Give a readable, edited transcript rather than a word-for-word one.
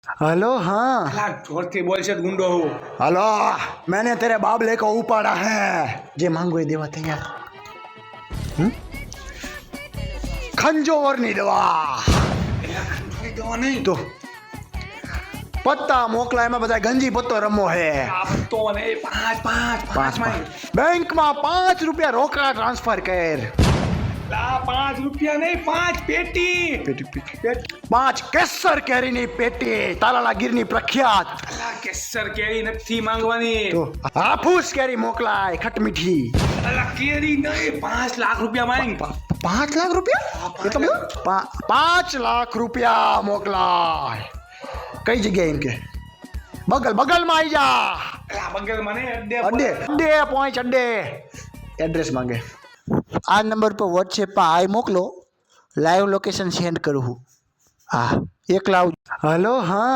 Hello हाँ अला जोर से बोल से गुंडो हो। हेलो मैंने तेरे बाबले को उपाड़ा है जे मांगो ये देवा तैयार खंजोर नहीं देवा दवा नहीं तो पत्ता मोकला में बताया गंजी पत्तो रमो है आप तो नहीं पाँच पाँच पाँच में बैंक में 5 रुपया रोका ट्रांसफर कर ला 5 रुपया नहीं 5 पेटी पेटी पेटी 5 केसर केरी नहीं पेटी तालाला गिरनी प्रख्यात अला केसर केरी નથી માંગવાની तो हाफूस केरी मोकलाय खट मीठी अला केरी नहीं 5 लाख रुपया मांग 5 लाख रुपया मतलब 5 लाख रुपया मोकलाय कई जगह इनके बगल बगल में आई जा अला बगल माने अड्डे अड्डे अड्डे पहुंच अड्डे एड्रेस मांगे आ नंबर पर व्हाट्सएप पर आई मोकलो लाइव लोकेशन सेंड करूँ हाँ एक लाव हेलो हाँ